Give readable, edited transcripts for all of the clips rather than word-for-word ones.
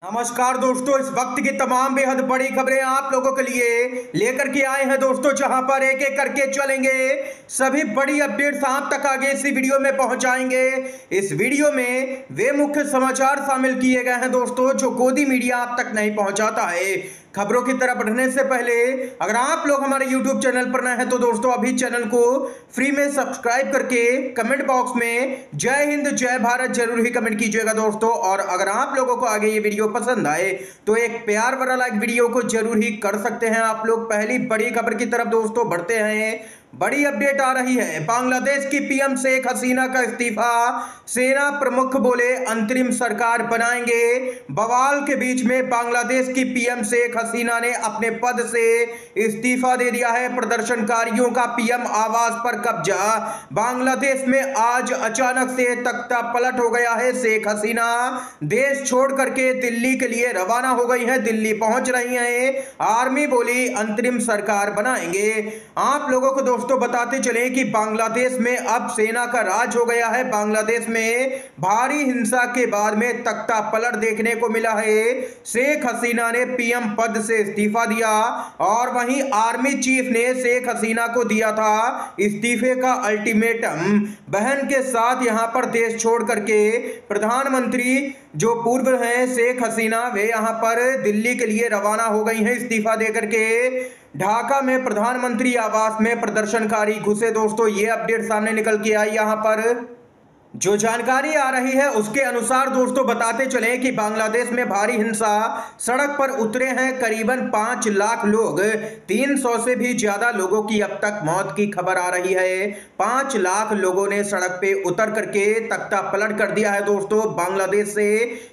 नमस्कार दोस्तों, इस वक्त की तमाम बेहद बड़ी खबरें आप लोगों के लिए लेकर के आए हैं दोस्तों, जहां पर एक एक करके चलेंगे। सभी बड़ी अपडेट्स आप तक आगे इसी वीडियो में पहुंचाएंगे। इस वीडियो में वे मुख्य समाचार शामिल किए गए हैं दोस्तों जो गोदी मीडिया आप तक नहीं पहुंचाता है। खबरों की तरफ बढ़ने से पहले अगर आप लोग हमारे YouTube चैनल पर नए हैं तो दोस्तों अभी चैनल को फ्री में सब्सक्राइब करके कमेंट बॉक्स में जय हिंद जय भारत जरूर ही कमेंट कीजिएगा दोस्तों। और अगर आप लोगों को आगे ये वीडियो पसंद आए तो एक प्यार भरा लाइक वीडियो को जरूर ही कर सकते हैं आप लोग। पहली बड़ी खबर की तरफ दोस्तों बढ़ते हैं। बड़ी अपडेट आ रही है, बांग्लादेश की पीएम शेख हसीना का इस्तीफा, सेना प्रमुख बोले अंतरिम सरकार बनाएंगे। बवाल के बीच में बांग्लादेश की पीएम शेख हसीना ने अपने पद से इस्तीफा दे दिया है। प्रदर्शनकारियों का पीएम आवास पर कब्जा। बांग्लादेश में आज अचानक से तख्ता पलट हो गया है। शेख हसीना देश छोड़ करके दिल्ली के लिए रवाना हो गई हैं, दिल्ली पहुंच रही हैं। आर्मी बोली अंतरिम सरकार बनाएंगे। आप लोगों को दोस्तों बताते चले कि बांग्लादेश में अब सेना का राज हो गया है। बांग्लादेश में भारी हिंसा के बाद में तख्ता पलट देखने को मिला है। शेख हसीना ने पीएम पद से इस्तीफा दिया और वहीं आर्मी चीफ ने शेख हसीना को दिया था इस्तीफे का अल्टीमेटम। बहन के साथ यहां पर देश छोड़ करके प्रधानमंत्री जो पूर्व हैं शेख हसीना, वे यहां पर दिल्ली के लिए रवाना हो गई हैं इस्तीफा देकर के। ढाका में प्रधानमंत्री आवास में प्रदर्शनकारी घुसे दोस्तों, ये अपडेट सामने निकल के आई। यहां पर जो जानकारी आ रही है उसके अनुसार दोस्तों बताते चले कि बांग्लादेश में भारी हिंसा, सड़क पर उतरे हैं करीबन 5 लाख लोग। 300 से भी ज्यादा लोगों की अब तक मौत की खबर आ रही है। 5 लाख लोगों ने सड़क पे उतर करके तख्ता पलट कर दिया है दोस्तों बांग्लादेश से।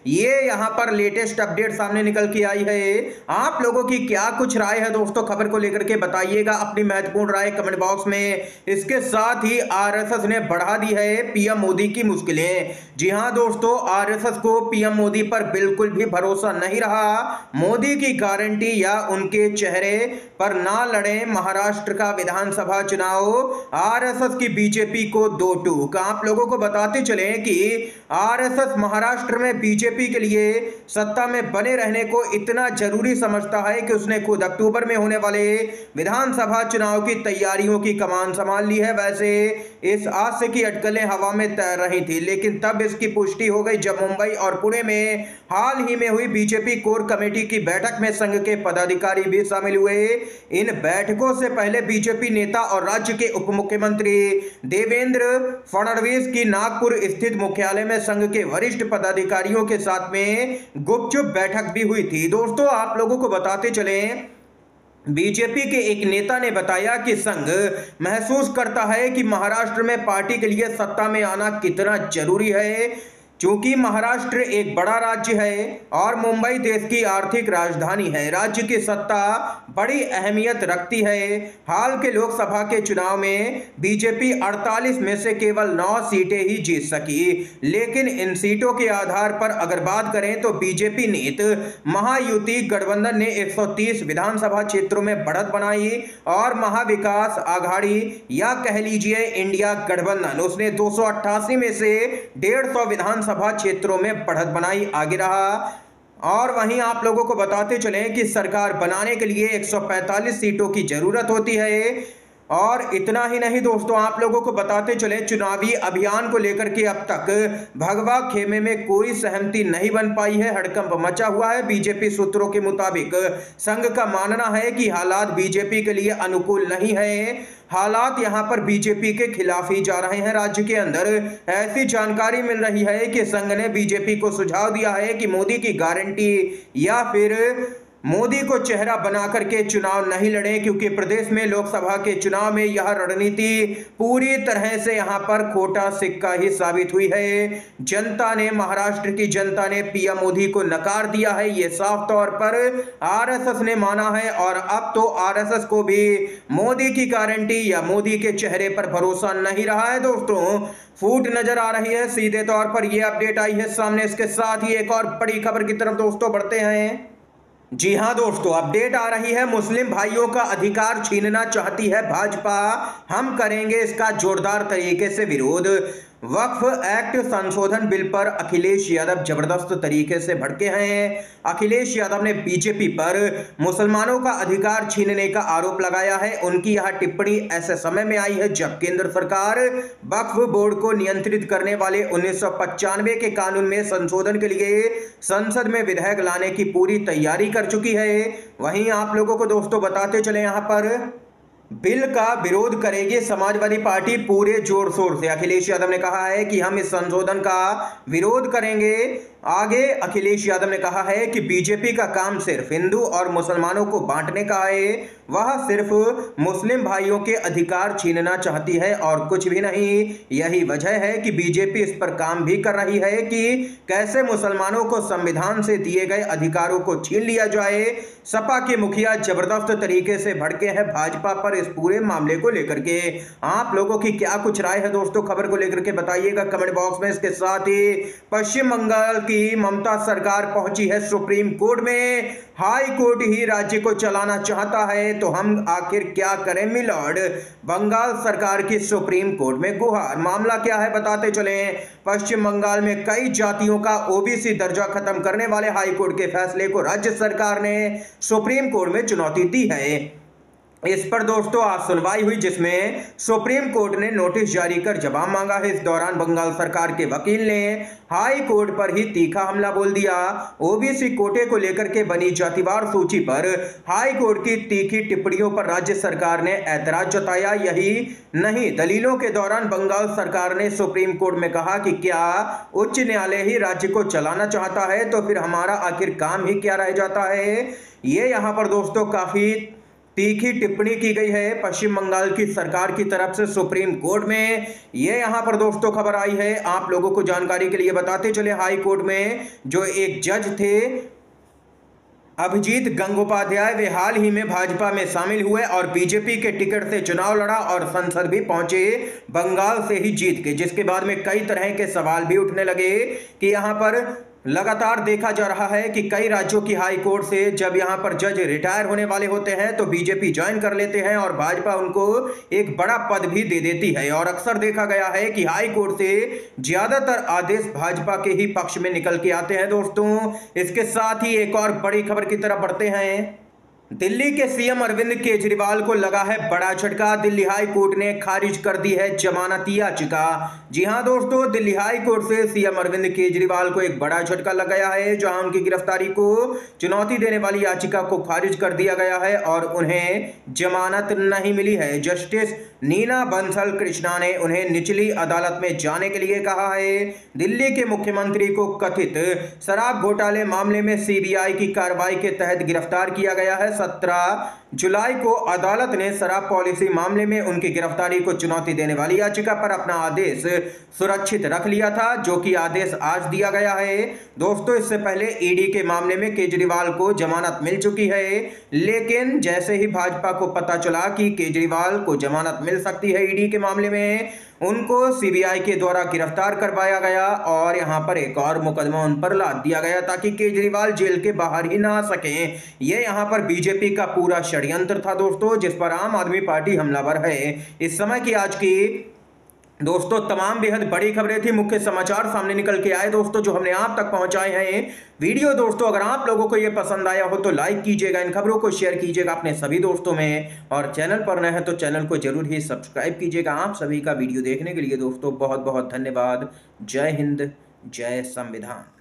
ये यहां पर लेटेस्ट अपडेट सामने निकल के आई है। आप लोगों की क्या कुछ राय है दोस्तों, खबर को लेकर के बताइएगा अपनी महत्वपूर्ण राय कमेंट बॉक्स में। इसके साथ ही आरएसएस ने बढ़ा दी है पीएम मोदी की मुश्किलें। जी हां दोस्तों, आरएसएस को पीएम मोदी पर बिल्कुल भी भरोसा नहीं रहा। मोदी की गारंटी या उनके चेहरे पर ना लड़े महाराष्ट्र का विधानसभा चुनाव। आरएसएस की बीजेपी को 2 टूक। आप लोगों को बताते चले कि आरएसएस महाराष्ट्र में बीजेपी के लिए सत्ता में बने रहने को इतना जरूरी समझता है कि उसने खुद अक्टूबर में होने वाले विधानसभा चुनाव की तैयारियों की कमान संभाल ली है। वैसे इस आशय की अटकलें हवा में तैर रही थी, लेकिन तब इसकी पुष्टि हो गई जब मुंबई और पुणे में हाल ही में हुई बीजेपी कोर कमेटी की बैठक में संघ के पदाधिकारी भी शामिल हुए। इन बैठकों से पहले बीजेपी नेता और राज्य के उप मुख्यमंत्री देवेंद्र फडणवीस की नागपुर स्थित मुख्यालय में संघ के वरिष्ठ पदाधिकारियों के साथ में गुपचुप बैठक भी हुई थी। दोस्तों आप लोगों को बताते चले, बीजेपी के एक नेता ने बताया कि संघ महसूस करता है कि महाराष्ट्र में पार्टी के लिए सत्ता में आना कितना जरूरी है। चूंकि महाराष्ट्र एक बड़ा राज्य है और मुंबई देश की आर्थिक राजधानी है, राज्य की सत्ता बड़ी अहमियत रखती है। हाल के लोकसभा के चुनाव में बीजेपी 48 में से केवल 9 सीटें ही जीत सकी, लेकिन इन सीटों के आधार पर अगर बात करें तो बीजेपी नीत महायुति गठबंधन ने 130 विधानसभा क्षेत्रों में बढ़त बनाई और महाविकास आघाड़ी या कह लीजिए इंडिया गठबंधन, उसने 288 में से 150 विधानसभा क्षेत्रों में बढ़त बनाई, आगे रहा। और वहीं आप लोगों को बताते चलें कि सरकार बनाने के लिए 145 सीटों की जरूरत होती है। और इतना ही नहीं दोस्तों, आप लोगों को बताते चले चुनावी अभियान को लेकर के अब तक भगवा खेमे में कोई सहमति नहीं बन पाई है, हड़कंप मचा हुआ है। बीजेपी सूत्रों के मुताबिक संघ का मानना है कि हालात बीजेपी के लिए अनुकूल नहीं है। हालात यहां पर बीजेपी के खिलाफ ही जा रहे हैं राज्य के अंदर। ऐसी जानकारी मिल रही है कि संघ ने बीजेपी को सुझाव दिया है कि मोदी की गारंटी या फिर मोदी को चेहरा बनाकर के चुनाव नहीं लड़े, क्योंकि प्रदेश में लोकसभा के चुनाव में यह रणनीति पूरी तरह से यहां पर खोटा सिक्का ही साबित हुई है। जनता ने, महाराष्ट्र की जनता ने पीएम मोदी को नकार दिया है, ये साफ तौर पर आरएसएस ने माना है। और अब तो आरएसएस को भी मोदी की गारंटी या मोदी के चेहरे पर भरोसा नहीं रहा है दोस्तों। फूट नजर आ रही है सीधे तौर पर, यह अपडेट आई है सामने। इसके साथ ही एक और बड़ी खबर की तरफ दोस्तों बढ़ते हैं। जी हां दोस्तों, अपडेट आ रही है, मुस्लिम भाइयों का अधिकार छीनना चाहती है भाजपा, हम करेंगे इसका जोरदार तरीके से विरोध। वक्फ एक्ट संशोधन बिल पर अखिलेश यादव जबरदस्त तरीके से भड़के हैं। अखिलेश यादव ने बीजेपी पर मुसलमानों का अधिकार छीनने का आरोप लगाया है। उनकी यह टिप्पणी ऐसे समय में आई है जब केंद्र सरकार वक्फ बोर्ड को नियंत्रित करने वाले 1995 के कानून में संशोधन के लिए संसद में विधेयक लाने की पूरी तैयारी कर चुकी है। वहीं आप लोगों को दोस्तों बताते चले, यहां पर बिल का विरोध करेगी समाजवादी पार्टी पूरे जोर शोर से। अखिलेश यादव ने कहा है कि हम इस संशोधन का विरोध करेंगे। आगे अखिलेश यादव ने कहा है कि बीजेपी का काम सिर्फ हिंदू और मुसलमानों को बांटने का है। वह सिर्फ मुस्लिम भाइयों के अधिकार छीनना चाहती है और कुछ भी नहीं। यही वजह है कि बीजेपी इस पर काम भी कर रही है कि कैसे मुसलमानों को संविधान से दिए गए अधिकारों को छीन लिया जाए। सपा के मुखिया जबरदस्त तरीके से भड़के हैं भाजपा पर इस पूरे मामले को लेकर के। आप लोगों की क्या कुछ राय है दोस्तों, खबर को लेकर के बताइएगा कमेंट बॉक्स में। इसके साथ ही पश्चिम बंगाल की ममता सरकार पहुंची है सुप्रीम कोर्ट में। हाई कोर्ट ही राज्य को चलाना चाहता है तो हम आखिर क्या करें मिलॉर्ड। बंगाल सरकार की सुप्रीम कोर्ट में गुहार। मामला क्या है बताते चले। पश्चिम बंगाल में कई जातियों का ओबीसी दर्जा खत्म करने वाले हाई कोर्ट के फैसले को राज्य सरकार ने सुप्रीम कोर्ट में चुनौती दी है। इस पर दोस्तों आज सुनवाई हुई जिसमें सुप्रीम कोर्ट ने नोटिस जारी कर जवाब मांगा है। इस दौरान बंगाल सरकार के वकील ने हाई कोर्ट पर ही तीखा हमला बोल दिया। ओबीसी कोटे को लेकर के बनी जातिवार सूची पर हाई कोर्ट की तीखी टिप्पणियों पर राज्य सरकार ने ऐतराज जताया। यही नहीं, दलीलों के दौरान बंगाल सरकार ने सुप्रीम कोर्ट में कहा कि क्या उच्च न्यायालय ही राज्य को चलाना चाहता है तो फिर हमारा आखिर काम ही क्या रह जाता है। ये यहाँ पर दोस्तों काफी तीखी टिप्पणी की गई है पश्चिम बंगाल की सरकार की तरफ से सुप्रीम कोर्ट में। ये यहां पर दोस्तों खबर आई है। आप लोगों को जानकारी के लिए बताते चले, हाई कोर्ट में जो एक जज थे अभिजीत गंगोपाध्याय, वे हाल ही में भाजपा में शामिल हुए और बीजेपी के टिकट से चुनाव लड़ा और संसद भी पहुंचे बंगाल से ही जीत के, जिसके बाद में कई तरह के सवाल भी उठने लगे कि यहां पर लगातार देखा जा रहा है कि कई राज्यों की हाई कोर्ट से जब यहां पर जज रिटायर होने वाले होते हैं तो बीजेपी ज्वाइन कर लेते हैं और भाजपा उनको एक बड़ा पद भी दे देती है। और अक्सर देखा गया है कि हाई कोर्ट से ज्यादातर आदेश भाजपा के ही पक्ष में निकल के आते हैं दोस्तों। इसके साथ ही एक और बड़ी खबर की तरफ बढ़ते हैं। दिल्ली के सीएम अरविंद केजरीवाल को लगा है बड़ा झटका। दिल्ली हाई कोर्ट ने खारिज कर दी है जमानत याचिका। जी हां दोस्तों, दिल्ली हाई कोर्ट से सीएम अरविंद केजरीवाल को एक बड़ा झटका लग गया है, जहां उनकी गिरफ्तारी को चुनौती देने वाली याचिका को खारिज कर दिया गया है और उन्हें जमानत नहीं मिली है। जस्टिस नीना बंसल कृष्णा ने उन्हें निचली अदालत में जाने के लिए कहा है। दिल्ली के मुख्यमंत्री को कथित शराब घोटाले मामले में सीबीआई की कार्रवाई के तहत गिरफ्तार किया गया है। 17 जुलाई को अदालत ने शराब पॉलिसी मामले में उनकी गिरफ्तारी को चुनौती देने वाली याचिका पर अपना आदेश सुरक्षित रख लिया था, जो कि आदेश आज दिया गया है। दोस्तों, इससे पहले ईडी के मामले में केजरीवाल को जमानत मिल चुकी है, लेकिन जैसे ही भाजपा को पता चला कि केजरीवाल को जमानत मिल सकती है ईडी के मामले में, उनको सीबीआई के द्वारा गिरफ्तार करवाया गया और यहां पर एक और मुकदमा उन पर लाद दिया गया ताकि केजरीवाल जेल के बाहर ही ना आ सकें। यह यहां पर बीजेपी का पूरा षड्यंत्र था दोस्तों, जिस पर आम आदमी पार्टी हमलावर है। इस समय की आज की दोस्तों तमाम बेहद बड़ी खबरें थी, मुख्य समाचार सामने निकल के आए दोस्तों, जो हमने आप तक पहुंचाए हैं। वीडियो दोस्तों अगर आप लोगों को ये पसंद आया हो तो लाइक कीजिएगा, इन खबरों को शेयर कीजिएगा अपने सभी दोस्तों में, और चैनल पर नए हैं तो चैनल को जरूर ही सब्सक्राइब कीजिएगा। आप सभी का वीडियो देखने के लिए दोस्तों बहुत बहुत धन्यवाद। जय हिंद, जय संविधान।